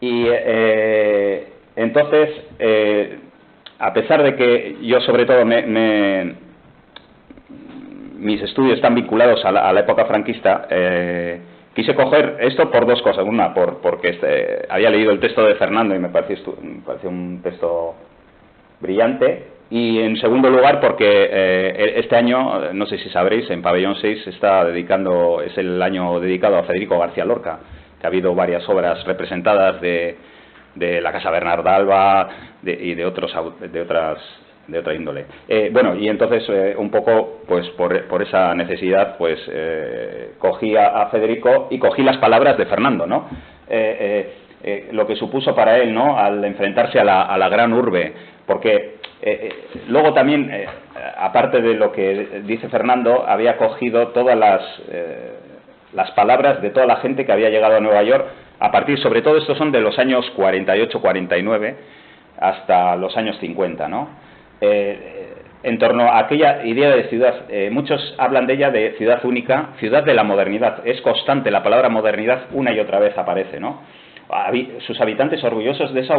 Y entonces, a pesar de que yo sobre todo mis estudios están vinculados a la época franquista, quise coger esto por dos cosas. Una, porque había leído el texto de Fernando y me pareció un texto brillante. Y en segundo lugar, porque este año, no sé si sabréis, en Pabellón 6 es el año dedicado a Federico García Lorca, que ha habido varias obras representadas de la Casa Bernarda Alba y de otra índole. Bueno, y entonces un poco pues por esa necesidad pues cogí a Federico y cogí las palabras de Fernando, ¿no? Lo que supuso para él, ¿no?, al enfrentarse a la gran urbe, porque luego también, aparte de lo que dice Fernando, había cogido todas las palabras de toda la gente que había llegado a Nueva York a partir, sobre todo estos son de los años 48-49 hasta los años 50, ¿no? En torno a aquella idea de ciudad, muchos hablan de ella de ciudad única, ciudad de la modernidad. Es constante, la palabra modernidad una y otra vez aparece, ¿no? Sus habitantes orgullosos de esa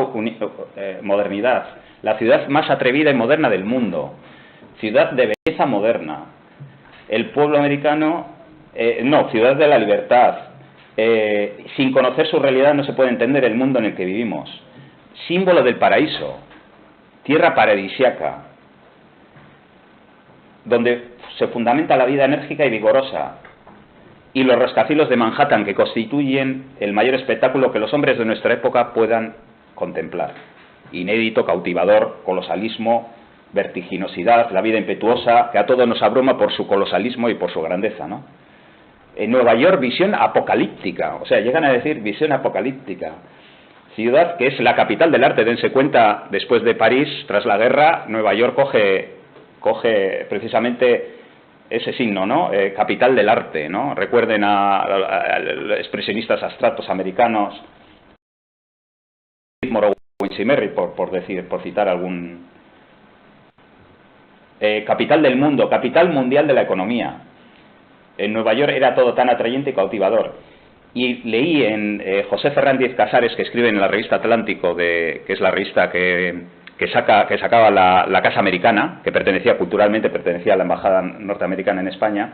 modernidad, la ciudad más atrevida y moderna del mundo, ciudad de belleza moderna, el pueblo americano, ciudad de la libertad, sin conocer su realidad no se puede entender el mundo en el que vivimos, símbolo del paraíso, tierra paradisiaca, donde se fundamenta la vida enérgica y vigorosa, y los rascacielos de Manhattan, que constituyen el mayor espectáculo que los hombres de nuestra época puedan contemplar. Inédito, cautivador, colosalismo, vertiginosidad, la vida impetuosa, que a todos nos abruma por su colosalismo y por su grandeza, ¿no? En Nueva York, visión apocalíptica, o sea, llegan a decir visión apocalíptica. Ciudad que es la capital del arte, dense cuenta, después de París, tras la guerra, Nueva York coge precisamente ese signo, ¿no? Capital del arte, ¿no? Recuerden a los expresionistas abstractos americanos, Morrow, Cimerri, por citar algún. Capital del mundo, capital mundial de la economía. En Nueva York era todo tan atrayente y cautivador. Y leí en José Fernández Casares, que escribe en la revista Atlántico, que es la revista que sacaba la Casa Americana, que culturalmente pertenecía a la Embajada Norteamericana en España.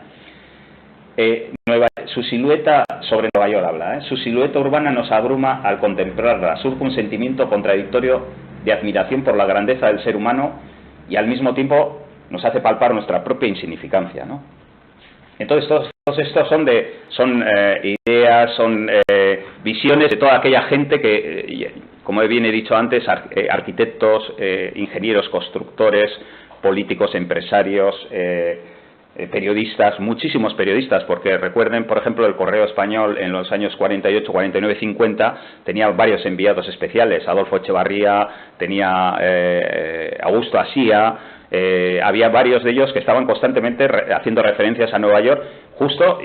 Su silueta, sobre Nueva York habla, su silueta urbana nos abruma al contemplarla, surge un sentimiento contradictorio de admiración por la grandeza del ser humano y al mismo tiempo nos hace palpar nuestra propia insignificancia, ¿no? Entonces todos estos son ideas, son visiones de toda aquella gente que, como bien he dicho antes, arquitectos, ingenieros, constructores, políticos, empresarios, periodistas, muchísimos periodistas, porque recuerden, por ejemplo, el Correo Español en los años 48, 49, 50 tenía varios enviados especiales, Adolfo Echevarría, tenía Augusto Asía, había varios de ellos que estaban constantemente haciendo referencias a Nueva York, justo,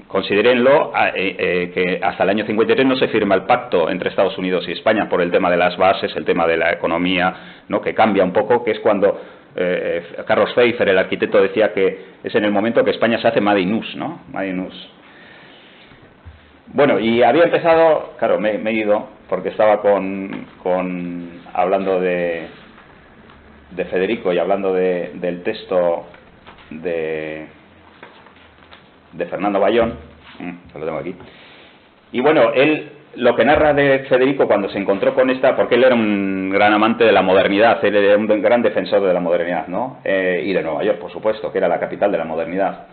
considérenlo, que hasta el año 53 no se firma el pacto entre Estados Unidos y España por el tema de las bases, el tema de la economía, ¿no?, que cambia un poco, que es cuando Carlos Pfeiffer, el arquitecto, decía que es en el momento que España se hace Made in US, ¿no? Made in US. Bueno, y había empezado, claro, me he ido, porque estaba hablando de Federico y hablando del texto de Fernando Bayón, que lo tengo aquí. Y bueno, él lo que narra de Federico cuando se encontró con porque él era un gran amante de la modernidad, él era un gran defensor de la modernidad, ¿no? Y de Nueva York, por supuesto, que era la capital de la modernidad.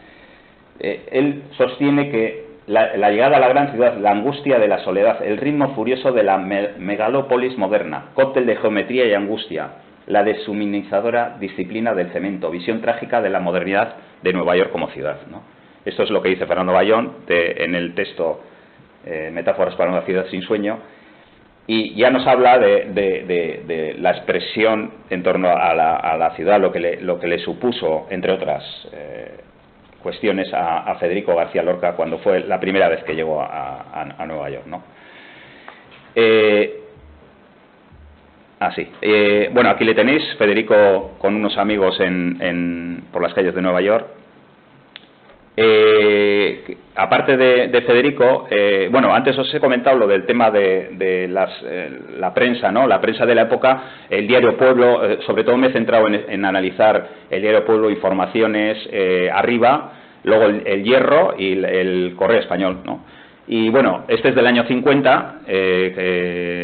Él sostiene que la llegada a la gran ciudad, la angustia de la soledad, el ritmo furioso de la megalópolis moderna, cóctel de geometría y angustia, la deshumanizadora disciplina del cemento, visión trágica de la modernidad de Nueva York como ciudad, ¿no? Esto es lo que dice Fernando Bayón en el texto Metáforas para una ciudad sin sueño, y ya nos habla de la expresión en torno a la ciudad, lo que le supuso, entre otras cuestiones, a Federico García Lorca cuando fue la primera vez que llegó a Nueva York, ¿no? Bueno, aquí le tenéis, Federico con unos amigos por las calles de Nueva York. Aparte de Federico, bueno, antes os he comentado lo del tema de la prensa, ¿no? La prensa de la época, el diario Pueblo, sobre todo me he centrado en analizar el diario Pueblo, informaciones, Arriba, luego el Hierro y el Correo Español, ¿no? Y bueno, este es del año 50,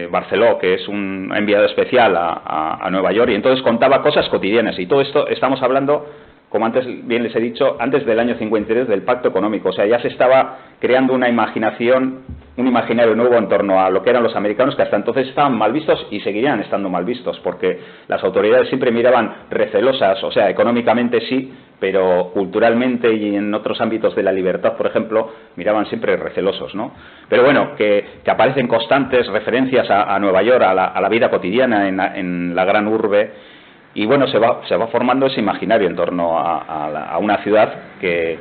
Barceló, que es un enviado especial a Nueva York, y entonces contaba cosas cotidianas, y todo esto estamos hablando, como antes bien les he dicho, antes del año 53 del Pacto Económico. O sea, ya se estaba creando una imaginación, un imaginario nuevo en torno a lo que eran los americanos, que hasta entonces estaban mal vistos y seguirían estando mal vistos, porque las autoridades siempre miraban recelosas, o sea, económicamente sí, pero culturalmente y en otros ámbitos de la libertad, por ejemplo, miraban siempre recelosos, ¿no? Pero bueno, que aparecen constantes referencias a Nueva York, a la vida cotidiana en la gran urbe. Y bueno, se va formando ese imaginario en torno a una ciudad que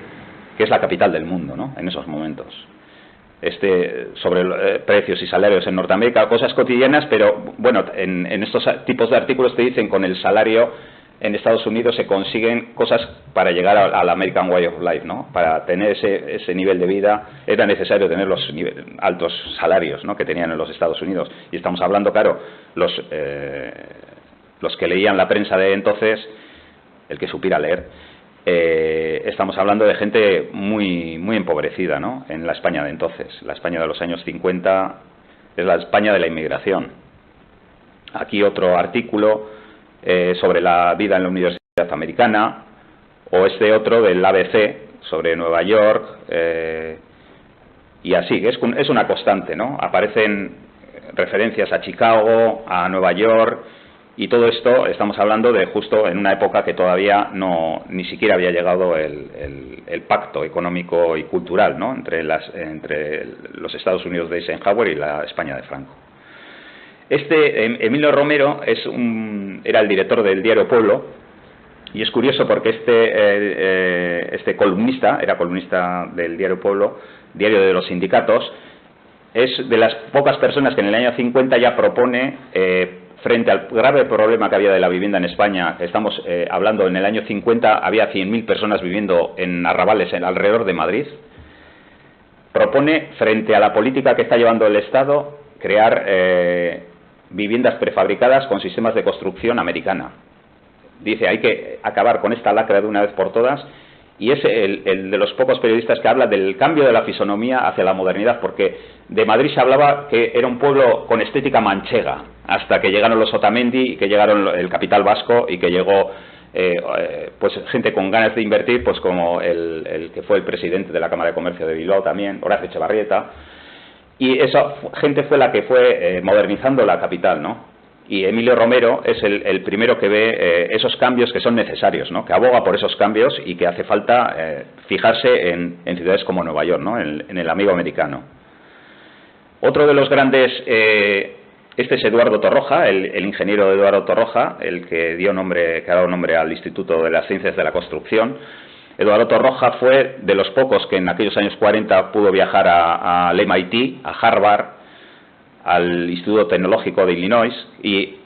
es la capital del mundo, ¿no? En esos momentos. Sobre precios y salarios en Norteamérica, cosas cotidianas, pero bueno, en estos tipos de artículos te dicen con el salario en Estados Unidos se consiguen cosas para llegar al American Way of Life, ¿no? Para tener ese nivel de vida era necesario tener los altos salarios, ¿no? Que tenían en los Estados Unidos. Y estamos hablando, claro, los que leían la prensa de entonces, el que supiera leer, estamos hablando de gente muy, muy empobrecida, ¿no? En la España de entonces. La España de los años 50 es la España de la inmigración. Aquí otro artículo sobre la vida en la Universidad Americana, o otro del ABC sobre Nueva York, y así, es una constante, ¿no? Aparecen referencias a Chicago, a Nueva York. Y todo esto estamos hablando de justo en una época que todavía ni siquiera había llegado el pacto económico y cultural, ¿no? entre los Estados Unidos de Eisenhower y la España de Franco. Emilio Romero era el director del diario Pueblo, y es curioso porque este columnista, era columnista del diario Pueblo, diario de los sindicatos, es de las pocas personas que en el año 50 ya propone, frente al grave problema que había de la vivienda en España, estamos hablando en el año 50, había 100.000 personas viviendo en arrabales alrededor de Madrid, propone, frente a la política que está llevando el Estado, crear viviendas prefabricadas con sistemas de construcción americana. Dice, hay que acabar con esta lacra de una vez por todas, y es el de los pocos periodistas que habla del cambio de la fisonomía hacia la modernidad, porque de Madrid se hablaba que era un pueblo con estética manchega, hasta que llegaron los Otamendi y que llegaron el capital vasco y que llegó pues gente con ganas de invertir, pues como el que fue el presidente de la Cámara de Comercio de Bilbao también, Horacio Echevarrieta, y esa gente fue la que fue modernizando la capital, ¿no? Y Emilio Romero es el primero que ve esos cambios que son necesarios, ¿no? Que aboga por esos cambios y que hace falta fijarse en ciudades como Nueva York, ¿no? En el amigo americano. Otro de los grandes, este es Eduardo Torroja, el ingeniero Eduardo Torroja, el que ha dado nombre al Instituto de las Ciencias de la Construcción. Eduardo Torroja fue de los pocos que en aquellos años 40 pudo viajar al MIT, a Harvard, al Instituto Tecnológico de Illinois, y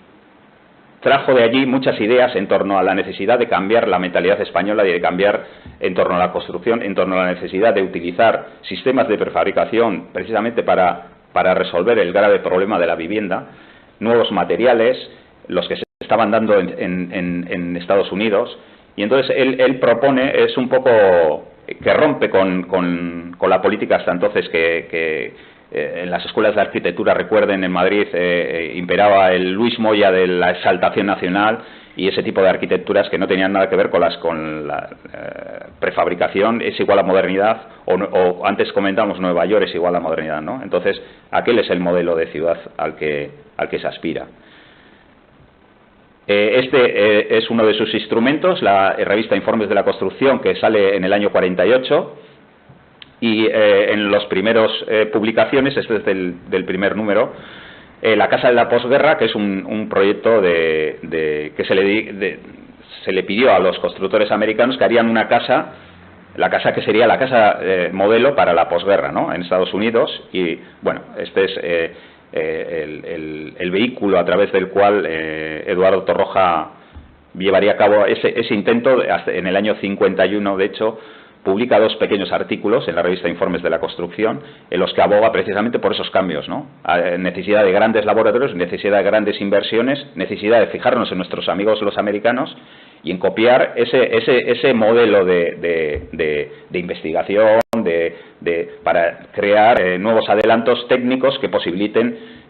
trajo de allí muchas ideas en torno a la necesidad de cambiar la mentalidad española y de cambiar en torno a la construcción, en torno a la necesidad de utilizar sistemas de prefabricación precisamente para resolver el grave problema de la vivienda, nuevos materiales, los que se estaban dando en Estados Unidos. Y entonces él propone, es un poco que rompe con la política hasta entonces que en las escuelas de arquitectura, recuerden, en Madrid imperaba el Luis Moya de la exaltación nacional y ese tipo de arquitecturas que no tenían nada que ver con la prefabricación es igual a modernidad, o antes comentamos Nueva York es igual a modernidad, ¿no? Entonces aquel es el modelo de ciudad al que se aspira. Es uno de sus instrumentos, la revista Informes de la Construcción, que sale en el año 48, y en las primeras publicaciones, este es del primer número, la Casa de la Posguerra, que es un proyecto que se le pidió a los constructores americanos que harían una casa, la casa que sería la casa modelo para la posguerra, ¿no? En Estados Unidos, y bueno, este es el vehículo a través del cual Eduardo Torroja llevaría a cabo ese intento en el año 51, de hecho, publica 2 pequeños artículos en la revista Informes de la Construcción, en los que aboga precisamente por esos cambios, ¿no? Necesidad de grandes laboratorios, necesidad de grandes inversiones, necesidad de fijarnos en nuestros amigos los americanos y en copiar ese modelo de investigación, para crear nuevos adelantos técnicos que posibiliten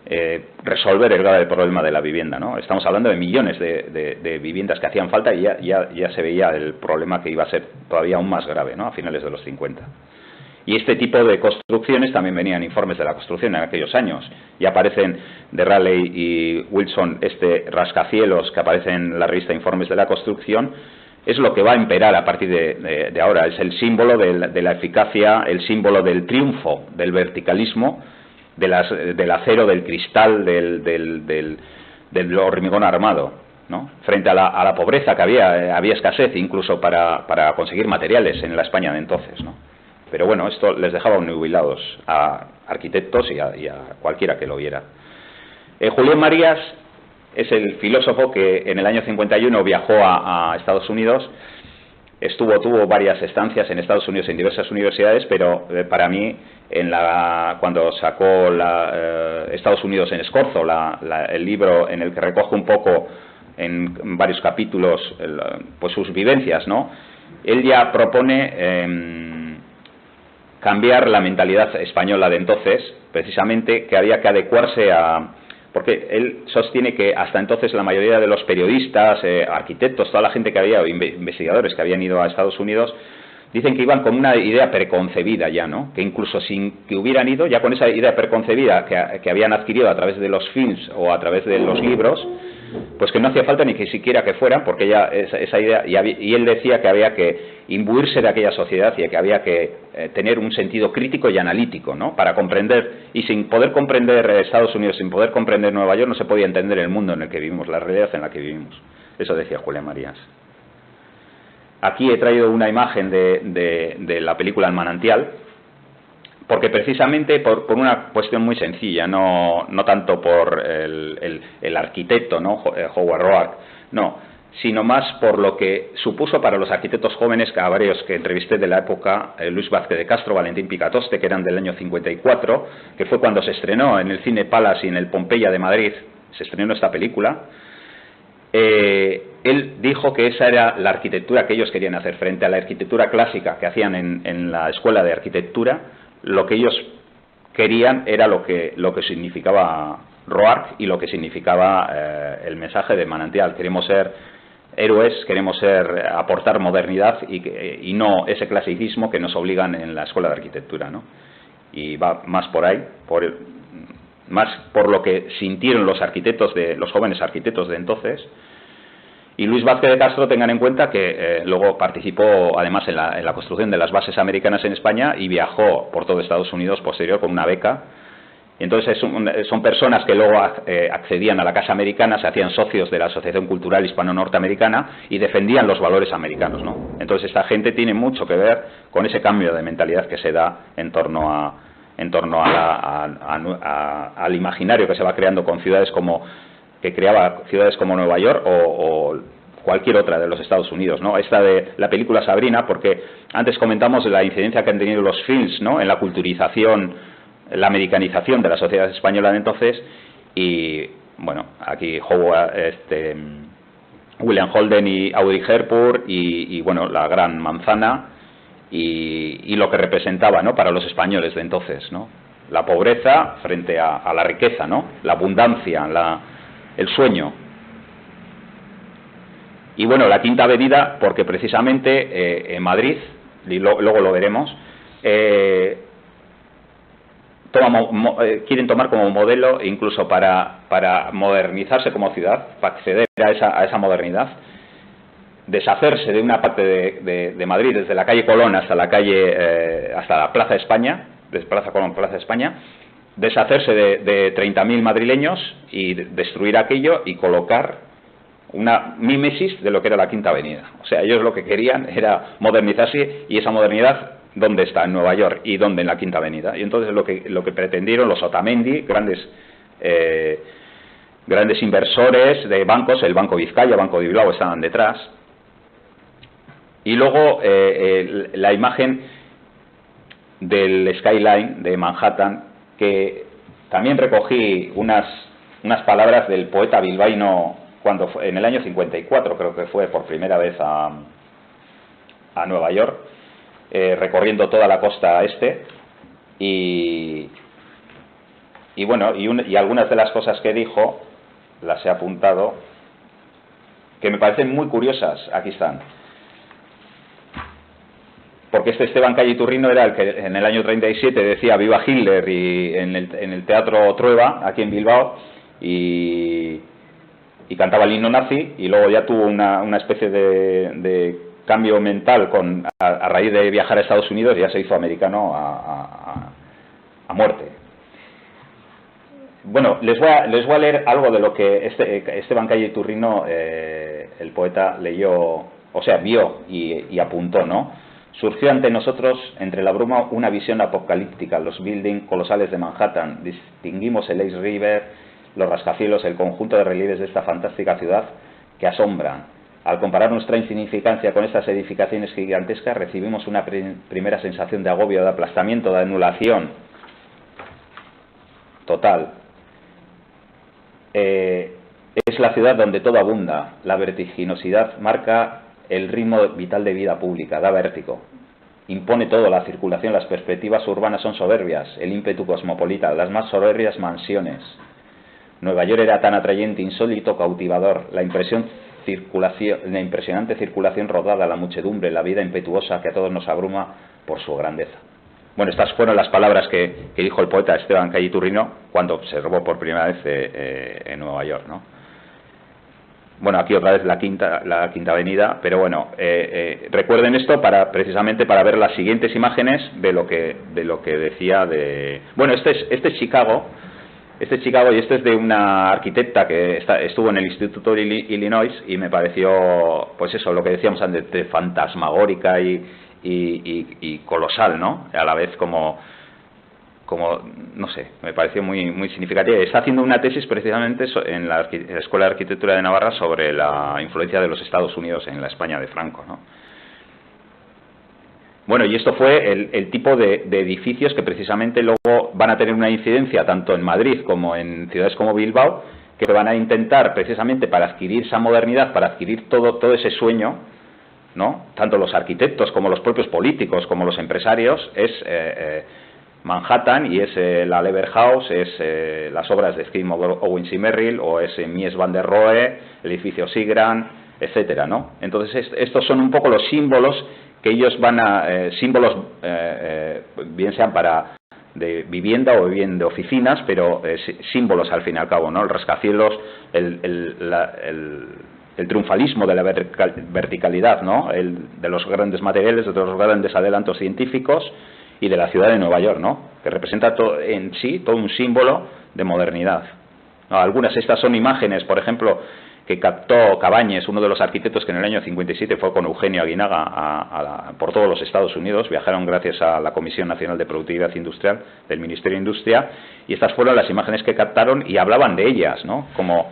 resolver el grave problema de la vivienda, ¿no? Estamos hablando de millones de viviendas que hacían falta y ya se veía el problema que iba a ser todavía aún más grave, ¿no? A finales de los 50. Y este tipo de construcciones también venían Informes de la Construcción en aquellos años. Y aparecen de Raleigh y Wilson este rascacielos que aparece en la revista Informes de la Construcción. Es lo que va a imperar a partir de ahora. Es el símbolo de la eficacia, el símbolo del triunfo del verticalismo, del acero, del cristal, del hormigón armado, ¿no? Frente a la pobreza que había escasez incluso para conseguir materiales en la España de entonces, ¿no? Pero bueno, esto les dejaba obnubilados a arquitectos y a cualquiera que lo viera. Julián Marías es el filósofo que en el año 51 viajó a Estados Unidos. Tuvo varias estancias en Estados Unidos en diversas universidades, pero para mí, cuando sacó Estados Unidos en Escorzo, el libro en el que recoge un poco en varios capítulos pues sus vivencias, ¿no? Él ya propone cambiar la mentalidad española de entonces, precisamente que había que adecuarse porque él sostiene que hasta entonces la mayoría de los periodistas, arquitectos, toda la gente que había, investigadores que habían ido a Estados Unidos, dicen que iban con una idea preconcebida ya, ¿no? Que incluso sin que hubieran ido, ya con esa idea preconcebida que habían adquirido a través de los films o a través de los libros, pues que no hacía falta ni que siquiera que fueran, porque ya esa idea, y él decía que había que imbuirse de aquella sociedad y que había que tener un sentido crítico y analítico, ¿no? Para comprender, y sin poder comprender Estados Unidos, sin poder comprender Nueva York, no se podía entender el mundo en el que vivimos, la realidad en la que vivimos. Eso decía Julián Marías. Aquí he traído una imagen de la película El manantial, porque precisamente por una cuestión muy sencilla, no tanto por el arquitecto, ¿no? Howard Roark, no, sino más por lo que supuso para los arquitectos jóvenes, a varios que entrevisté de la época, Luis Vázquez de Castro, Valentín Picatoste, que eran del año 54, que fue cuando se estrenó en el Cine Palace y en el Pompeya de Madrid, se estrenó esta película. Él dijo que esa era la arquitectura que ellos querían hacer frente a la arquitectura clásica que hacían en la escuela de arquitectura. Lo que ellos querían era lo que significaba Roark y lo que significaba el mensaje de Manantial. Queremos ser héroes, queremos aportar modernidad y no ese clasicismo que nos obligan en la escuela de arquitectura, ¿no? Y va más por ahí, más por lo que sintieron los jóvenes arquitectos de entonces. Y Luis Vázquez de Castro, tengan en cuenta que luego participó además en la construcción de las bases americanas en España y viajó por todo Estados Unidos posterior con una beca. Y entonces son personas que luego accedían a la Casa Americana, se hacían socios de la Asociación Cultural Hispano-Norteamericana y defendían los valores americanos, ¿no? Entonces esta gente tiene mucho que ver con ese cambio de mentalidad que se da en torno al imaginario que se va creando con que creaba ciudades como Nueva York o cualquier otra de los Estados Unidos, ¿no? Esta de la película Sabrina, porque antes comentamos la incidencia que han tenido los films, ¿no? En la culturización, la americanización de la sociedad española de entonces, y bueno, aquí William Holden y Audrey Hepburn y bueno, la Gran Manzana y lo que representaba, ¿no? Para los españoles de entonces, ¿no? La pobreza frente a la riqueza, ¿no? La abundancia, el sueño. Y bueno, la Quinta Avenida, porque precisamente en Madrid, y luego lo veremos, quieren tomar como modelo, incluso para modernizarse como ciudad, para acceder a esa modernidad, deshacerse de una parte de Madrid, desde la calle Colón hasta la Plaza España, desde Plaza Colón, Plaza España, deshacerse de 30.000 madrileños y destruir aquello y colocar una mímesis de lo que era la Quinta Avenida. O sea, ellos lo que querían era modernizarse, y esa modernidad, ¿dónde está? En Nueva York. ¿Y dónde? En la Quinta Avenida. Y entonces lo que pretendieron los Otamendi, grandes inversores de bancos, el Banco Vizcaya, Banco de Bilbao, estaban detrás. Y luego la imagen del skyline de Manhattan, que también recogí unas palabras del poeta bilbaíno cuando fue, en el año 54, creo que fue por primera vez a Nueva York, recorriendo toda la costa este, y bueno, y algunas de las cosas que dijo las he apuntado, que me parecen muy curiosas. Aquí están. Porque este Esteban Calle Iturrino era el que en el año 37 decía viva Hitler y en el Teatro Trueba, aquí en Bilbao, y cantaba el himno nazi, y luego ya tuvo una especie de cambio mental a raíz de viajar a Estados Unidos, y ya se hizo americano a muerte. Bueno, les voy a leer algo de lo que Esteban Calle Iturrino, el poeta, leyó, o sea, vio y apuntó, ¿no? Surgió ante nosotros, entre la bruma, una visión apocalíptica, los buildings colosales de Manhattan. Distinguimos el East River, los rascacielos, el conjunto de relieves de esta fantástica ciudad que asombran. Al comparar nuestra insignificancia con estas edificaciones gigantescas, recibimos una primera sensación de agobio, de aplastamiento, de anulación total. Es la ciudad donde todo abunda. La vertiginosidad marca el ritmo vital de vida pública, da vértigo. Impone todo, la circulación, las perspectivas urbanas son soberbias, el ímpetu cosmopolita, las más soberbias mansiones. Nueva York era tan atrayente, insólito, cautivador. La impresionante circulación rodada, la muchedumbre, la vida impetuosa que a todos nos abruma por su grandeza. Bueno, estas fueron las palabras que dijo el poeta Esteban Calle Iturrino cuando observó por primera vez en Nueva York, ¿no? Bueno, aquí otra vez la quinta avenida, pero bueno, recuerden esto precisamente para ver las siguientes imágenes de lo que decía de... Bueno, este es Chicago, y este es de una arquitecta que estuvo en el Instituto de Illinois, y me pareció, pues eso, lo que decíamos antes, de fantasmagórica y colosal, ¿no? A la vez como no sé, me pareció muy significativa. Está haciendo una tesis precisamente en la Escuela de Arquitectura de Navarra sobre la influencia de los Estados Unidos en la España de Franco, ¿no? Bueno, y esto fue el tipo de edificios que precisamente luego van a tener una incidencia tanto en Madrid como en ciudades como Bilbao, que van a intentar precisamente para adquirir esa modernidad, para adquirir todo ese sueño, ¿no? Tanto los arquitectos como los propios políticos como los empresarios, es Manhattan, y es la Lever House, es las obras de Skidmore, Owens y Merrill, o es Mies van der Rohe, el edificio Seagram, etcétera, ¿no? Entonces estos son un poco los símbolos que ellos van a símbolos bien sean para de vivienda o bien de oficinas, pero símbolos al fin y al cabo, ¿no? El rascacielos, el triunfalismo de la verticalidad, ¿no? De los grandes materiales, de los grandes adelantos científicos, y de la ciudad de Nueva York, ¿no? Que representa en sí todo un símbolo de modernidad, ¿no? Algunas de estas son imágenes, por ejemplo, que captó Cabañes, uno de los arquitectos que en el año 57 fue con Eugenio Aguinaga por todos los Estados Unidos. Viajaron gracias a la Comisión Nacional de Productividad Industrial del Ministerio de Industria, y estas fueron las imágenes que captaron y hablaban de ellas, ¿no? Como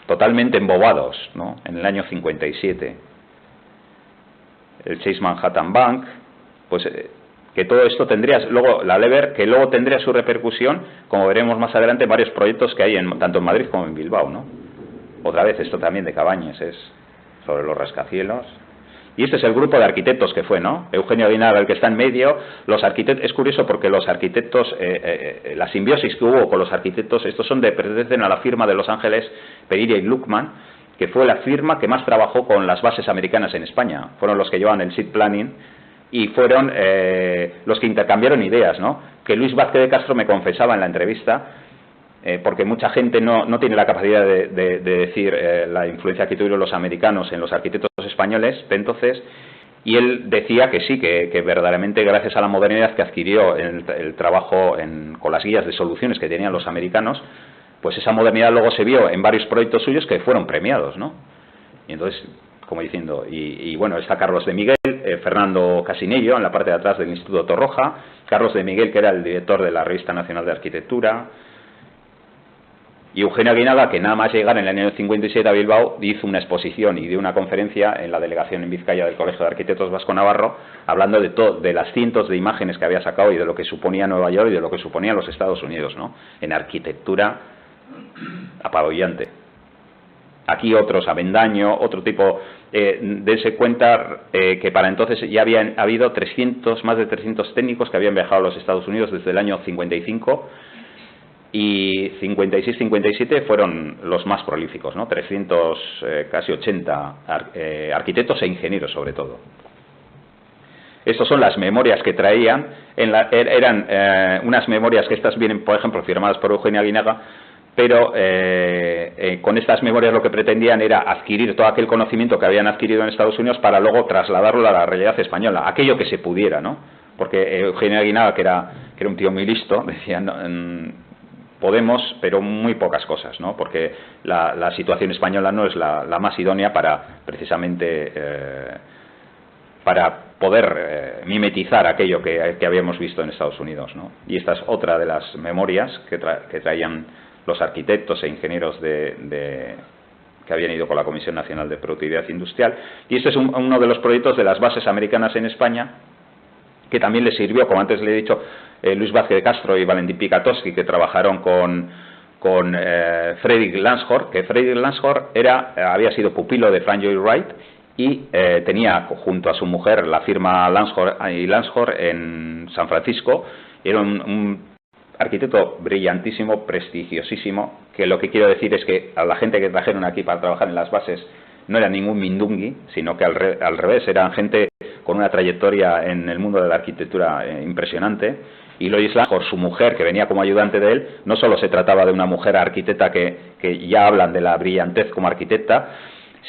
totalmente embobados, ¿no? En el año 57. El Chase Manhattan Bank, pues que todo esto tendría, luego la Lever, que luego tendría su repercusión, como veremos más adelante, en varios proyectos que hay tanto en Madrid como en Bilbao, ¿no? Otra vez, esto también de Cabañes, es sobre los rascacielos. Y este es el grupo de arquitectos que fue, ¿no? Eugenio Aguinaga, el que está en medio. Los arquitectos, es curioso porque los arquitectos, la simbiosis que hubo con los arquitectos, estos pertenecen a la firma de Los Ángeles, Pereira y Gluckman, que fue la firma que más trabajó con las bases americanas en España. Fueron los que llevaban el seed planning, y fueron los que intercambiaron ideas, ¿no? Que Luis Vázquez de Castro me confesaba en la entrevista, porque mucha gente no tiene la capacidad de decir la influencia que tuvieron los americanos en los arquitectos españoles de entonces, y él decía que sí, que verdaderamente gracias a la modernidad que adquirió el trabajo con las guías de soluciones que tenían los americanos, pues esa modernidad luego se vio en varios proyectos suyos que fueron premiados, ¿no? Y entonces, como diciendo, y bueno, está Carlos de Miguel, Fernando Casinello en la parte de atrás del Instituto Torroja, Carlos de Miguel, que era el director de la Revista Nacional de Arquitectura. Y Eugenio Aguinaga, que nada más llegar en el año 57 a Bilbao, hizo una exposición y dio una conferencia en la delegación en Vizcaya del Colegio de Arquitectos Vasco-Navarro, hablando de las cientos de imágenes que había sacado y de lo que suponía Nueva York y de lo que suponía los Estados Unidos, ¿no? En arquitectura apabullante. Aquí otros, Avendaño, otro tipo, dense cuenta que para entonces ya habían habido más de 300 técnicos que habían viajado a los Estados Unidos desde el año 55, y 56-57 fueron los más prolíficos, ¿no? 300, casi 80 arquitectos e ingenieros sobre todo. Estas son las memorias que traían, eran unas memorias que estas vienen, por ejemplo, firmadas por Eugenio Aguinaga, pero con estas memorias lo que pretendían era adquirir todo aquel conocimiento que habían adquirido en Estados Unidos para luego trasladarlo a la realidad española, aquello que se pudiera, ¿no? Porque Eugenio Aguinaga, que era un tío muy listo, decía, no, podemos, pero muy pocas cosas, ¿no? Porque la situación española no es la más idónea para, precisamente, para poder mimetizar aquello que habíamos visto en Estados Unidos, ¿no? Y esta es otra de las memorias que traían los arquitectos e ingenieros que habían ido con la Comisión Nacional de Productividad Industrial. Y este es uno de los proyectos de las bases americanas en España, que también les sirvió, como antes le he dicho, Luis Vázquez de Castro y Valentín Pikatowski, que trabajaron con Frederick Lansford, que Frederick Lansford había sido pupilo de Frank Lloyd Wright y tenía junto a su mujer la firma Lansford y Lansford en San Francisco. Era un arquitecto brillantísimo, prestigiosísimo, que lo que quiero decir es que a la gente que trajeron aquí para trabajar en las bases no era ningún mindungui, sino que al revés, eran gente con una trayectoria en el mundo de la arquitectura impresionante. Y Lois Lansford, su mujer, que venía como ayudante de él, no solo se trataba de una mujer arquitecta que ya hablan de la brillantez como arquitecta,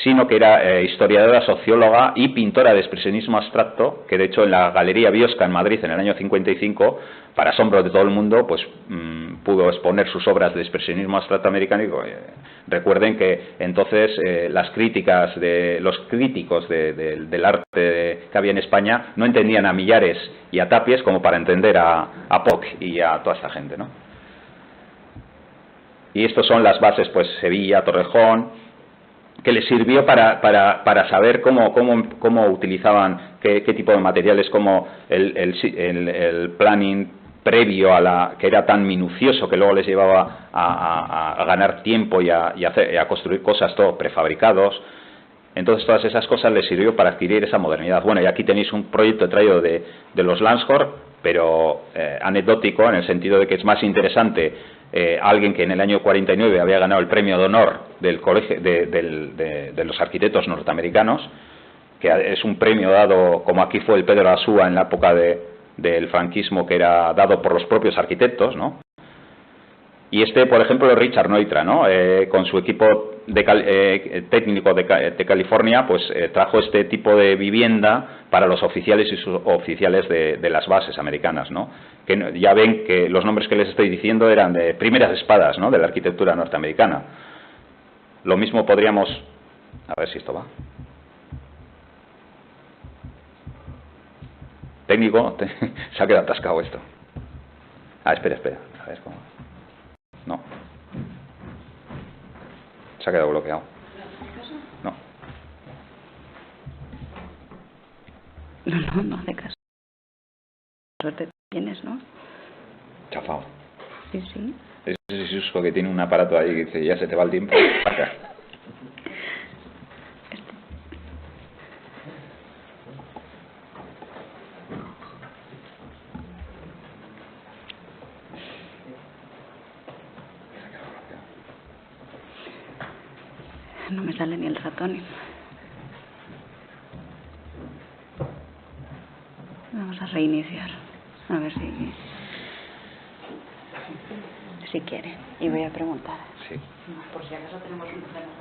sino que era historiadora, socióloga y pintora de expresionismo abstracto, que de hecho en la Galería Biosca en Madrid en el año 55, para asombro de todo el mundo, pues pudo exponer sus obras de expresionismo abstracto americano. Y, recuerden que entonces las críticas de los críticos del arte que había en España no entendían a Millares y a Tapies como para entender a Poc y a toda esta gente, ¿no? Y estas son las bases, pues Sevilla, Torrejón, que les sirvió para saber cómo utilizaban, qué tipo de materiales, como el planning previo que era tan minucioso, que luego les llevaba a ganar tiempo y a construir cosas todo prefabricados. Entonces todas esas cosas les sirvió para adquirir esa modernidad. Bueno, y aquí tenéis un proyecto traído de los Lansford, pero anecdótico, en el sentido de que es más interesante alguien que en el año 49 había ganado el premio de honor del colegio de los arquitectos norteamericanos, que es un premio dado, como aquí fue el Pedro Asúa en la época del franquismo, que era dado por los propios arquitectos, ¿no? Y por ejemplo, Richard Neutra, ¿no? Con su equipo técnico de California, pues trajo este tipo de vivienda para los oficiales y suboficiales de las bases americanas, ¿no? Que ya ven que los nombres que les estoy diciendo eran de primeras espadas, ¿no? De la arquitectura norteamericana. Lo mismo podríamos... A ver si esto va. Técnico, se ha quedado atascado esto. Espera. A ver cómo... No. Se ha quedado bloqueado. No. No hace caso. Suerte tienes, ¿no? Chafao. Sí. Es justo que tiene un aparato ahí que dice, ya se te va el tiempo. No me sale ni el ratón. Vamos a reiniciar. A ver si quiere. Y voy a preguntar. Sí. Por si acaso tenemos un problema.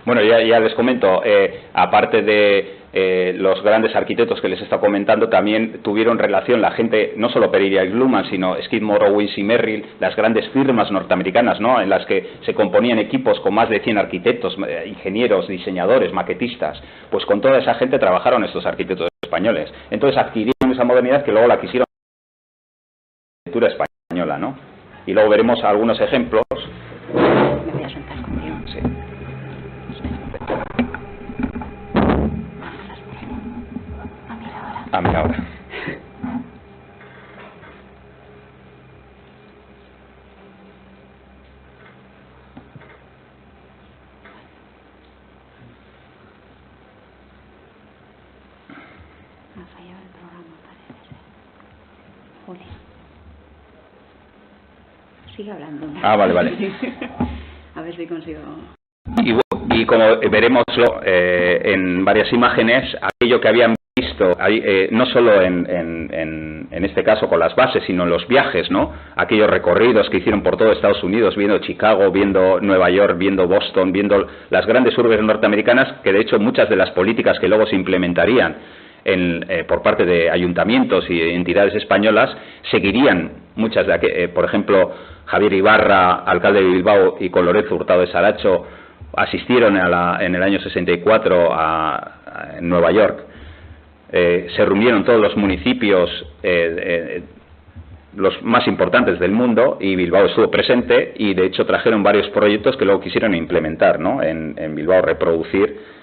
Bueno, ya les comento, aparte de los grandes arquitectos que les he estado comentando, también tuvieron relación la gente, no solo Pereira y Gluman, sino Skidmore, Owens y Merrill, las grandes firmas norteamericanas, ¿no? En las que se componían equipos con más de 100 arquitectos, ingenieros, diseñadores, maquetistas. Pues con toda esa gente trabajaron estos arquitectos españoles. Entonces adquirieron esa modernidad que luego la quisieron en la arquitectura española. española, ¿no? Y luego veremos algunos ejemplos. Me voy a sentar contigo. Sí. Ah, mira ahora. Me ha fallado el programa, parece ser. Juli. Sigue hablando. Ah, vale. A ver si consigo... Y como veremos en varias imágenes, aquello que habían visto, no solo en este caso con las bases, sino en los viajes, ¿no? Aquellos recorridos que hicieron por todo Estados Unidos, viendo Chicago, viendo Nueva York, viendo Boston, viendo las grandes urbes norteamericanas, que de hecho muchas de las políticas que luego se implementarían por parte de ayuntamientos y entidades españolas seguirían muchas de por ejemplo, Javier Ibarra, alcalde de Bilbao, y con Lorenzo Hurtado de Saracho asistieron en el año 64 en Nueva York. Se reunieron todos los municipios los más importantes del mundo, y Bilbao estuvo presente, y de hecho trajeron varios proyectos que luego quisieron implementar, ¿no? En Bilbao, reproducir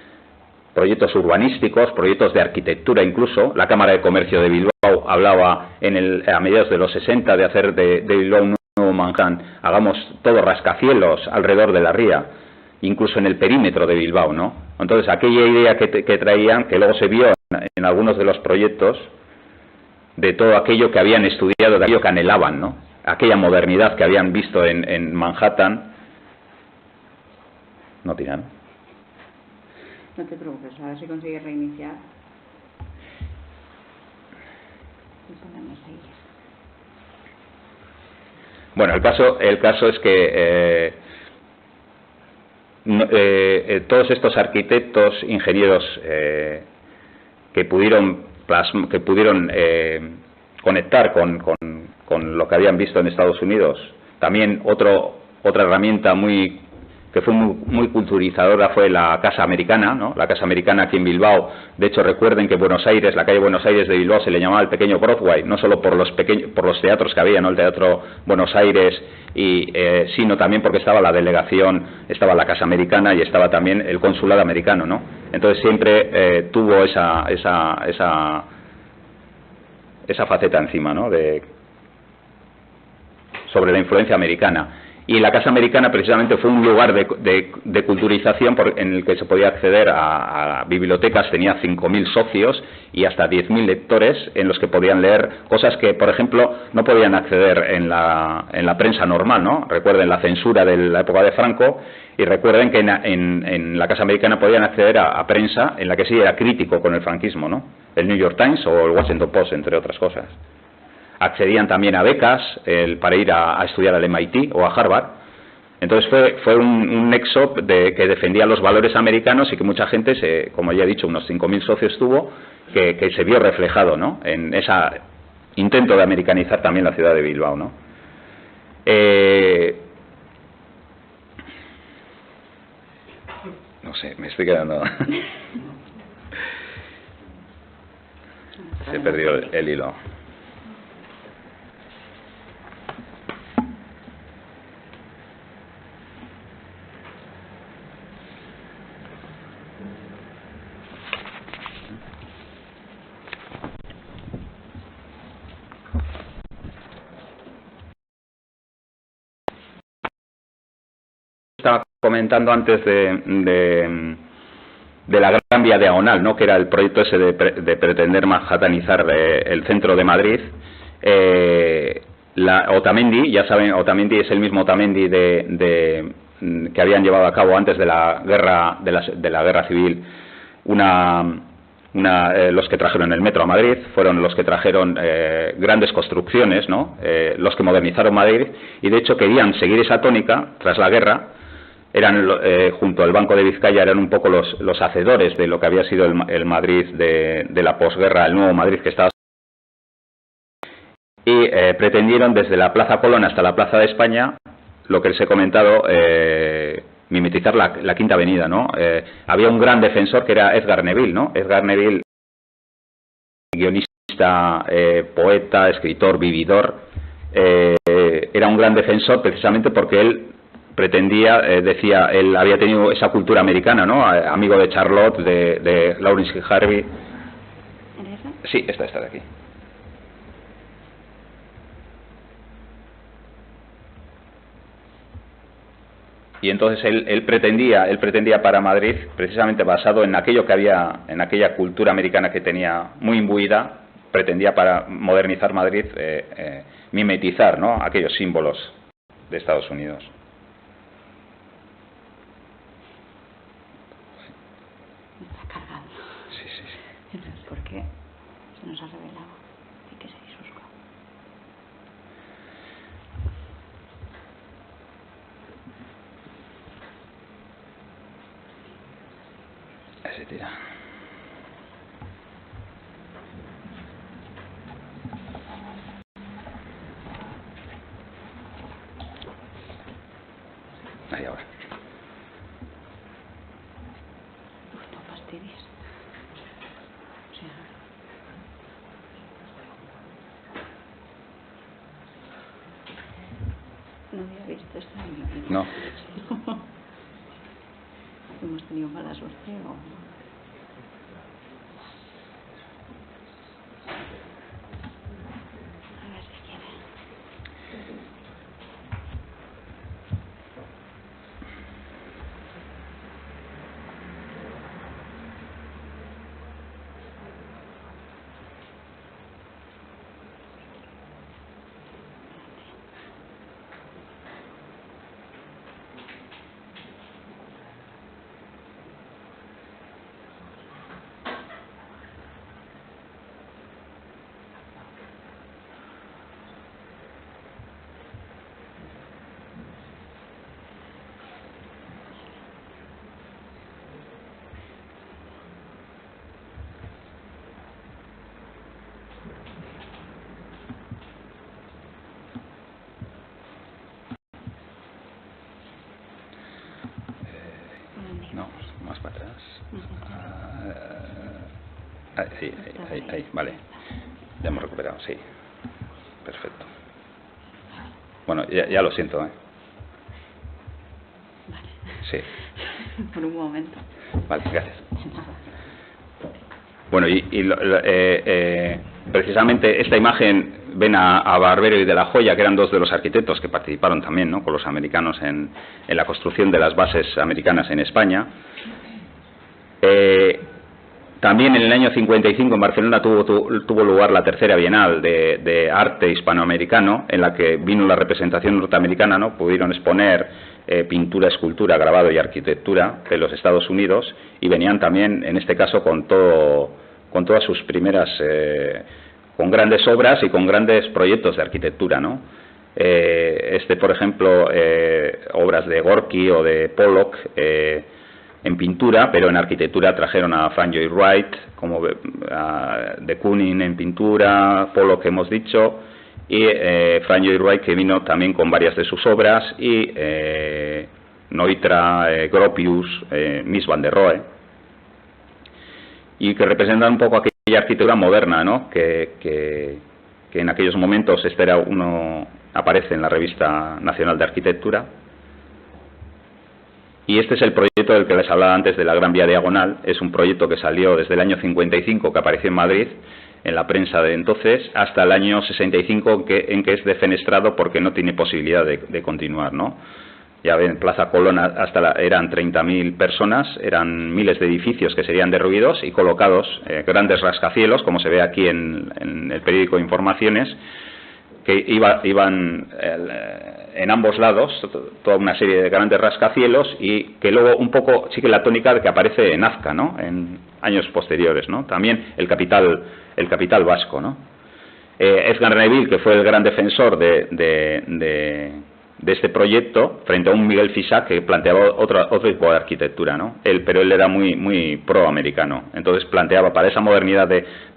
proyectos urbanísticos, proyectos de arquitectura incluso. La Cámara de Comercio de Bilbao hablaba a mediados de los 60 de hacer de Bilbao un nuevo Manhattan, hagamos todo rascacielos alrededor de la ría, incluso en el perímetro de Bilbao, ¿no? Entonces aquella idea que traían, que luego se vio en algunos de los proyectos, de todo aquello que habían estudiado, de aquello que anhelaban, ¿no? Aquella modernidad que habían visto en Manhattan. No tira, ¿no? No te preocupes, a ver si consigues reiniciar. Bueno, el caso es que todos estos arquitectos, ingenieros que pudieron conectar con lo que habían visto en Estados Unidos. También otra herramienta que fue muy culturizadora fue la Casa Americana, ¿no? La Casa Americana aquí en Bilbao. De hecho, recuerden que Buenos Aires, la calle Buenos Aires de Bilbao, se le llamaba el pequeño Broadway, no solo por los teatros que había, ¿no? El Teatro Buenos Aires, sino también porque estaba la delegación, estaba la Casa Americana y estaba también el consulado americano, ¿no? Entonces siempre tuvo esa faceta encima, ¿no? Sobre la influencia americana. Y la Casa Americana precisamente fue un lugar de culturización en el que se podía acceder a bibliotecas. Tenía 5.000 socios y hasta 10.000 lectores, en los que podían leer cosas que, por ejemplo, no podían acceder en la prensa normal, ¿no? Recuerden la censura de la época de Franco, y recuerden que en la Casa Americana podían acceder a prensa en la que sí era crítico con el franquismo, ¿no? El New York Times o el Washington Post, entre otras cosas. Accedían también a becas para ir a estudiar al MIT o a Harvard. Entonces fue un nexo que defendía los valores americanos, y que mucha gente, como ya he dicho, unos 5.000 socios tuvo, que se vio reflejado, ¿no? En ese intento de americanizar también la ciudad de Bilbao, ¿no? No sé, me estoy quedando... Se perdió el hilo. Estaba comentando antes de la Gran Vía Diagonal, ¿no? Que era el proyecto ese de pretender manhattanizar el centro de Madrid. Otamendi, ya saben, Otamendi es el mismo Otamendi que habían llevado a cabo antes de la guerra civil los que trajeron el metro a Madrid. Fueron los que trajeron grandes construcciones, ¿no? Los que modernizaron Madrid, y de hecho querían seguir esa tónica tras la guerra. Eran, junto al Banco de Vizcaya, eran un poco los hacedores de lo que había sido el Madrid de la posguerra, el nuevo Madrid que estaba. Y pretendieron desde la Plaza Colón hasta la Plaza de España, lo que les he comentado, mimetizar la Quinta Avenida, ¿no? Había un gran defensor que era Edgar Neville, ¿no? Edgar Neville, guionista, poeta, escritor, vividor, era un gran defensor precisamente porque él pretendía, decía, él había tenido esa cultura americana, ¿no? Amigo de Charlotte, de Lawrence Harvey. ¿En esa? Sí, esta de aquí. Y entonces él pretendía para Madrid, precisamente basado en aquello que había, en aquella cultura americana que tenía muy imbuida, pretendía para modernizar Madrid mimetizar, ¿no?, aquellos símbolos de Estados Unidos. Está cargado. Sí, sí, sí. Entonces, ¿por qué se nos ha revelado y que se disbuscó? Se tira. Ahí ahora. No fastidies. O sea, no había visto esto en mi vida. No. Hemos tenido mala suerte o... A ver si quiere. No, más para atrás. Ahí, vale. Ya hemos recuperado, sí. Perfecto. Bueno, ya lo siento, ¿eh? Vale. Sí. Por un momento. Vale, gracias. Bueno, precisamente esta imagen ven a Barbero y de la Joya, que eran dos de los arquitectos que participaron también, ¿no?, con los americanos en la construcción de las bases americanas en España. También en el año 55 en Barcelona tuvo lugar la tercera Bienal de Arte Hispanoamericano, en la que vino la representación norteamericana, ¿no? Pudieron exponer pintura, escultura, grabado y arquitectura de los Estados Unidos, y venían también, en este caso, con todas sus primeras, con grandes obras y con grandes proyectos de arquitectura, ¿no? Por ejemplo, obras de Gorky o de Pollock, en pintura, pero en arquitectura trajeron a Frank Lloyd Wright, como de Kooning en pintura, Pollock que hemos dicho, y Frank Lloyd Wright, que vino también con varias de sus obras, y Neutra, Gropius, Mies van der Rohe, y que representan un poco aquella arquitectura moderna, ¿no?, que en aquellos momentos aparece en la Revista Nacional de Arquitectura. Y este es el proyecto del que les hablaba antes, de la Gran Vía Diagonal. Es un proyecto que salió desde el año 55, que apareció en Madrid, en la prensa de entonces, hasta el año 65, en que es defenestrado porque no tiene posibilidad de continuar, ¿no? Ya ven, Plaza Colón eran 30.000 personas, eran miles de edificios que serían derruidos y colocados grandes rascacielos, como se ve aquí en el periódico Informaciones, que iban en ambos lados, toda una serie de grandes rascacielos, y que luego un poco sigue la tónica de que aparece en Nazca, ¿no?, en años posteriores, ¿no? También el capital vasco, ¿no? Edgar Neville, que fue el gran defensor de este proyecto, frente a un Miguel Fisac que planteaba otro tipo de arquitectura, ¿no? Pero él era muy pro-americano, entonces planteaba para esa modernidad,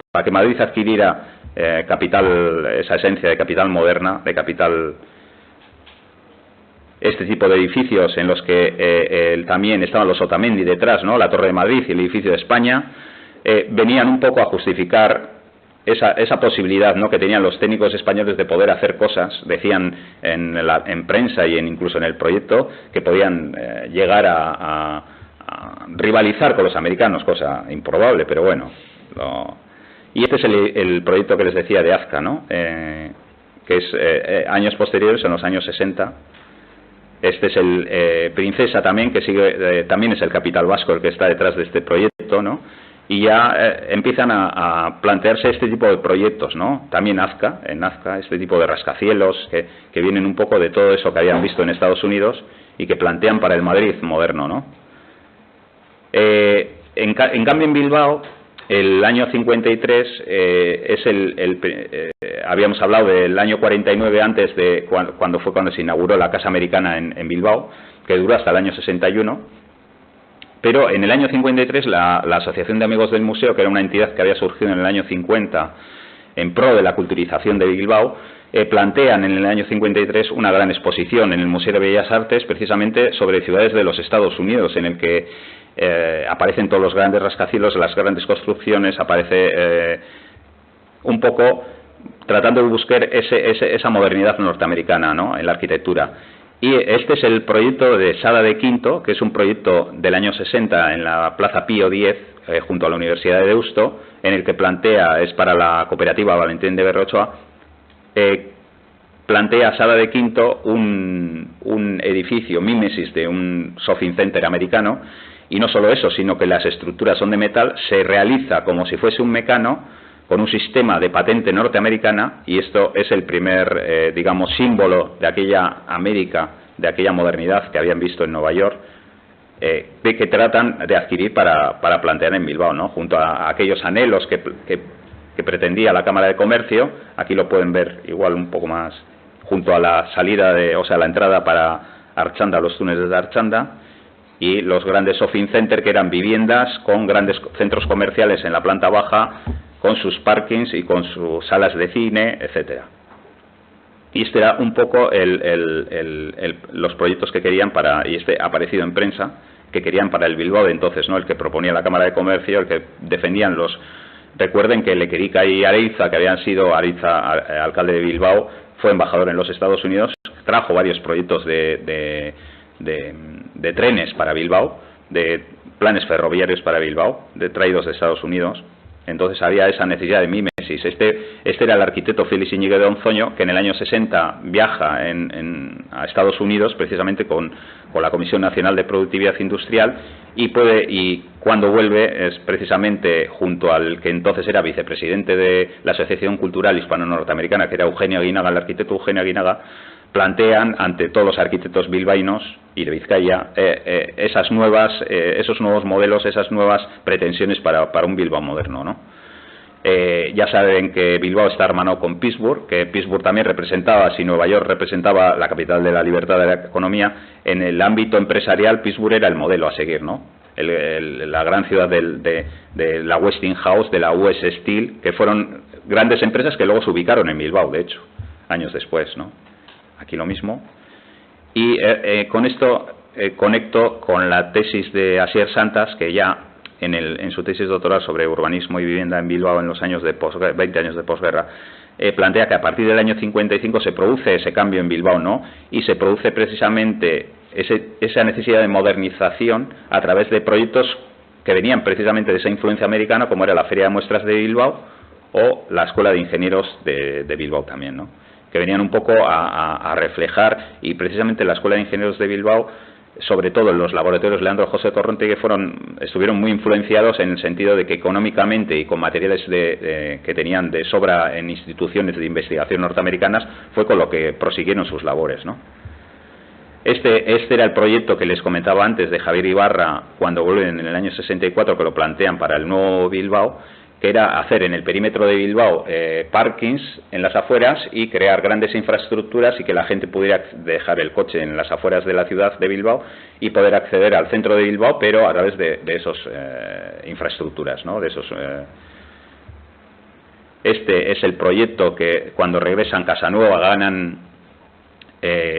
para que Madrid adquiriera esa esencia de capital moderna, de capital, este tipo de edificios en los que también estaban los Otamendi detrás, ¿no?, la Torre de Madrid y el edificio de España, venían un poco a justificar esa posibilidad, ¿no?, que tenían los técnicos españoles de poder hacer cosas. Decían en prensa y incluso en el proyecto que podían llegar a rivalizar con los americanos, cosa improbable, pero bueno. Y este es el proyecto que les decía de Azca, ¿no?, que es años posteriores, en los años 60. Este es el Princesa también, que sigue, también es el capital vasco el que está detrás de este proyecto, ¿no? Y ya empiezan a plantearse este tipo de proyectos, ¿no? También en Azca, este tipo de rascacielos que vienen un poco de todo eso que habían visto en Estados Unidos y que plantean para el Madrid moderno, ¿no? En cambio, en Bilbao, el año 53 habíamos hablado del año 49 antes de cuando se inauguró la Casa Americana en Bilbao, que duró hasta el año 61. Pero en el año 53 la Asociación de Amigos del Museo, que era una entidad que había surgido en el año 50 en pro de la culturización de Bilbao, plantean en el año 53 una gran exposición en el Museo de Bellas Artes, precisamente sobre ciudades de los Estados Unidos, en el que aparecen todos los grandes rascacielos, las grandes construcciones, aparece un poco tratando de buscar esa modernidad norteamericana, ¿no?, en la arquitectura. Y este es el proyecto de Sada de Quinto, que es un proyecto del año 60 en la Plaza Pío X, junto a la Universidad de Deusto, en el que es para la cooperativa Valentín de Berrochoa, plantea Sada de Quinto un edificio mímesis de un shopping center americano, y no solo eso, sino que las estructuras son de metal, se realiza como si fuese un mecano, con un sistema de patente norteamericana, y esto es el primer, digamos, símbolo de aquella América, de aquella modernidad que habían visto en Nueva York, que tratan de adquirir para plantear en Bilbao, ¿no?, junto a aquellos anhelos que pretendía la Cámara de Comercio. Aquí lo pueden ver igual un poco más, junto a la salida la entrada para Archanda, los túneles de Archanda, y los grandes shopping center, que eran viviendas con grandes centros comerciales en la planta baja, con sus parkings y con sus salas de cine, etcétera. Y este era un poco los proyectos que querían y este ha aparecido en prensa, que querían para el Bilbao de entonces, ¿no?, el que proponía la Cámara de Comercio, el que defendían recuerden que Lequerica y Areiza, que habían sido alcalde de Bilbao, fue embajador en los Estados Unidos, trajo varios proyectos de trenes para Bilbao, de planes ferroviarios para Bilbao, traídos de Estados Unidos. Entonces había esa necesidad de mímesis. Este era el arquitecto Félix Iñigo de Onzoño, que en el año 60 viaja a Estados Unidos, precisamente con la Comisión Nacional de Productividad Industrial, y cuando vuelve es precisamente junto al que entonces era vicepresidente de la Asociación Cultural Hispano-Norteamericana, que era Eugenio Aguinaga, el arquitecto Eugenio Aguinaga, plantean ante todos los arquitectos bilbaínos y de Vizcaya esos nuevos modelos, esas nuevas pretensiones para un Bilbao moderno, ¿no? Ya saben que Bilbao está hermanado con Pittsburgh, que Pittsburgh también representaba, si Nueva York representaba la capital de la libertad de la economía, en el ámbito empresarial Pittsburgh era el modelo a seguir, ¿no? La gran ciudad de la Westinghouse, de la US Steel, que fueron grandes empresas que luego se ubicaron en Bilbao, de hecho, años después, ¿no? Aquí lo mismo. Y con esto conecto con la tesis de Asier Santas, que ya en su tesis doctoral sobre urbanismo y vivienda en Bilbao en los años 20 años de posguerra, plantea que a partir del año 55 se produce ese cambio en Bilbao, ¿no? Y se produce precisamente esa necesidad de modernización a través de proyectos que venían precisamente de esa influencia americana, como era la Feria de Muestras de Bilbao o la Escuela de Ingenieros de Bilbao también, ¿no?, que venían un poco a reflejar, y precisamente la Escuela de Ingenieros de Bilbao, sobre todo en los laboratorios Leandro José Corronte, que estuvieron muy influenciados en el sentido de que económicamente y con materiales que tenían de sobra en instituciones de investigación norteamericanas, fue con lo que prosiguieron sus labores, ¿no? Este era el proyecto que les comentaba antes de Javier Ibarra, cuando vuelven en el año 64, que lo plantean para el nuevo Bilbao, que era hacer en el perímetro de Bilbao parkings en las afueras y crear grandes infraestructuras, y que la gente pudiera dejar el coche en las afueras de la ciudad de Bilbao y poder acceder al centro de Bilbao, pero a través de esas infraestructuras, ¿no? Este es el proyecto que cuando regresan Casanueva ganan,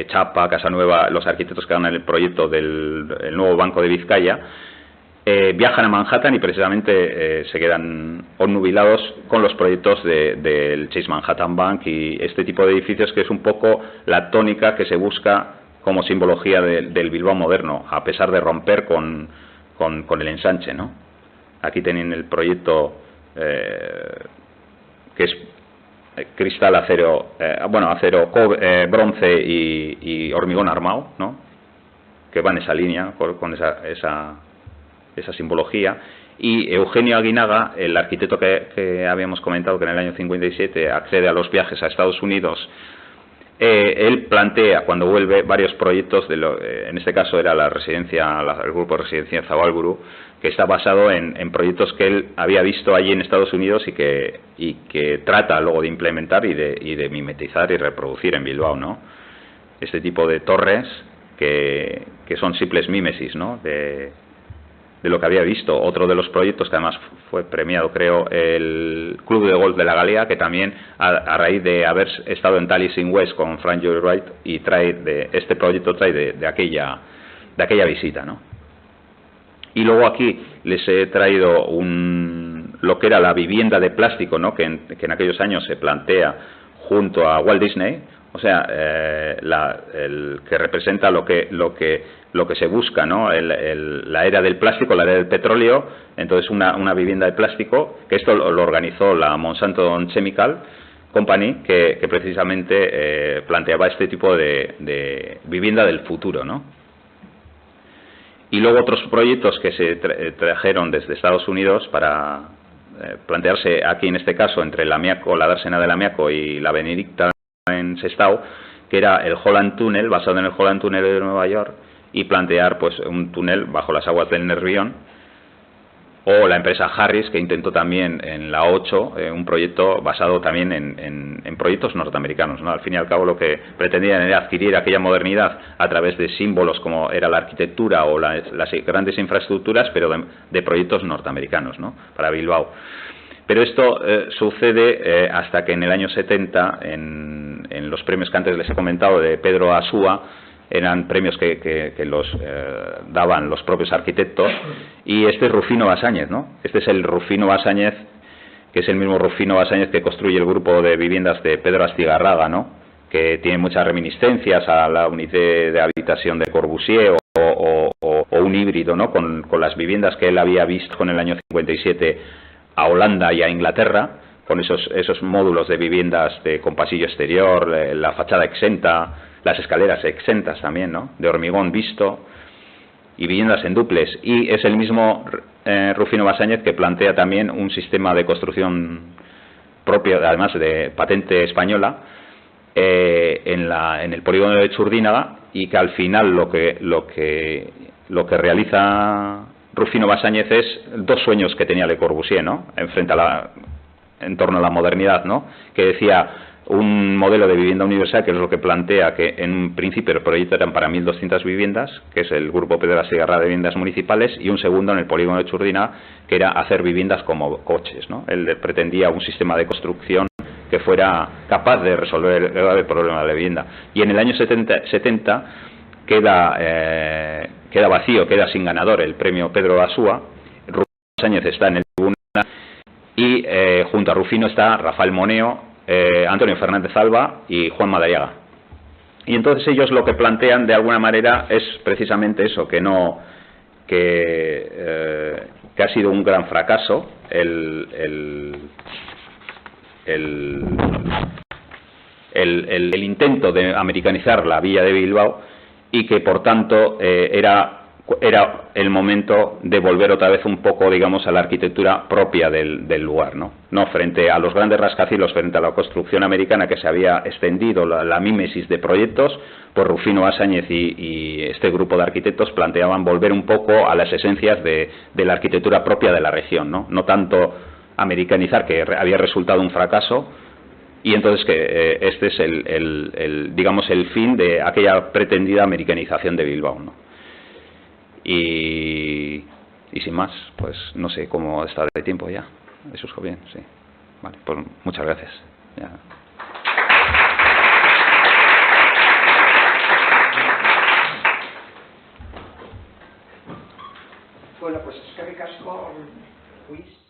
Chapa, Casanueva, los arquitectos que ganan el proyecto del nuevo Banco de Vizcaya. viajan a Manhattan y precisamente se quedan obnubilados con los proyectos del Chase Manhattan Bank y este tipo de edificios, que es un poco la tónica que se busca como simbología del Bilbao moderno, a pesar de romper con el ensanche, ¿no? Aquí tienen el proyecto que es cristal, acero, acero, bronce y hormigón armado, ¿no? Que va en esa línea con esa simbología. Y Eugenio Aguinaga, el arquitecto que habíamos comentado, que en el año 57 accede a los viajes a Estados Unidos, él plantea, cuando vuelve, varios proyectos, en este caso era la residencia, el grupo de residencia Zabalburu, que está basado en proyectos que él había visto allí en Estados Unidos y que trata luego de implementar y de mimetizar y reproducir en Bilbao, ¿no? Este tipo de torres que son simples mímesis, ¿no? de lo que había visto. Otro de los proyectos que además fue premiado, creo, el Club de Golf de la Galea, que también a raíz de haber estado en Taliesin West con Frank Lloyd Wright, y este proyecto trae de aquella visita, ¿no? Y luego aquí les he traído lo que era la vivienda de plástico, ¿no? que en aquellos años se plantea junto a Walt Disney, o sea, que representa lo que se busca, ¿no? La era del plástico, la era del petróleo. Entonces una vivienda de plástico, que esto lo organizó la Monsanto Chemical Company, que precisamente planteaba este tipo de vivienda del futuro, ¿no? Y luego otros proyectos que se trajeron desde Estados Unidos para plantearse aquí, en este caso, entre la dársena del Amiaco y la Benedicta en Sestao, que era el Holland Tunnel, basado en el Holland Tunnel de Nueva York, y plantear pues un túnel bajo las aguas del Nervión. O la empresa Harris, que intentó también en la 8 un proyecto basado también en proyectos norteamericanos, ¿no? Al fin y al cabo lo que pretendían era adquirir aquella modernidad a través de símbolos como era la arquitectura o las grandes infraestructuras, pero de proyectos norteamericanos, ¿no? Para Bilbao. Pero esto sucede hasta que en el año 70, en los premios que antes les he comentado de Pedro Asúa, eran premios que los daban los propios arquitectos, y este es Rufino Basáñez, ¿no? Este es el Rufino Basáñez, que es el mismo Rufino Basáñez que construye el grupo de viviendas de Pedro Astigarraga, ¿no? Que tiene muchas reminiscencias a la unité de habitación de Corbusier o un híbrido, ¿no? Con las viviendas que él había visto en el año 57 a Holanda y a Inglaterra, con esos módulos de viviendas con pasillo exterior, la fachada exenta, las escaleras exentas también, ¿no? De hormigón visto, y viviendas en dúplex. Y es el mismo Rufino Basáñez que plantea también un sistema de construcción propio, además de patente española, en el polígono de Churdínaga, y que al final lo que realiza Rufino Basáñez es dos sueños que tenía Le Corbusier, ¿no? En torno a la modernidad, ¿no? Que decía un modelo de vivienda universal, que es lo que plantea, que en un principio el proyecto eran para 1.200 viviendas, que es el grupo Pedro Astigarraga de viviendas municipales, y un segundo en el polígono de Churdina, que era hacer viviendas como coches, ¿no? Él pretendía un sistema de construcción que fuera capaz de resolver el grave problema de la vivienda. Y en el año 70 queda vacío, queda sin ganador el premio Pedro Asúa. Rufino Basáñez está en el tribunal, y junto a Rufino está Rafael Moneo, Antonio Fernández Alba y Juan Madariaga. Y entonces ellos lo que plantean de alguna manera es precisamente eso, que ha sido un gran fracaso el intento de americanizar la villa de Bilbao, y que por tanto era el momento de volver otra vez un poco, digamos, a la arquitectura propia del lugar, ¿no? No frente a los grandes rascacielos, frente a la construcción americana que se había extendido, la mímesis de proyectos, pues Rufino Basáñez y este grupo de arquitectos planteaban volver un poco a las esencias de la arquitectura propia de la región, ¿no? No tanto americanizar, que había resultado un fracaso. Y entonces que este es digamos, el fin de aquella pretendida americanización de Bilbao, ¿no? Y sin más, pues no sé cómo está de tiempo ya. Eso es bien, sí. Vale, pues muchas gracias. Ya. Bueno, pues es que quiz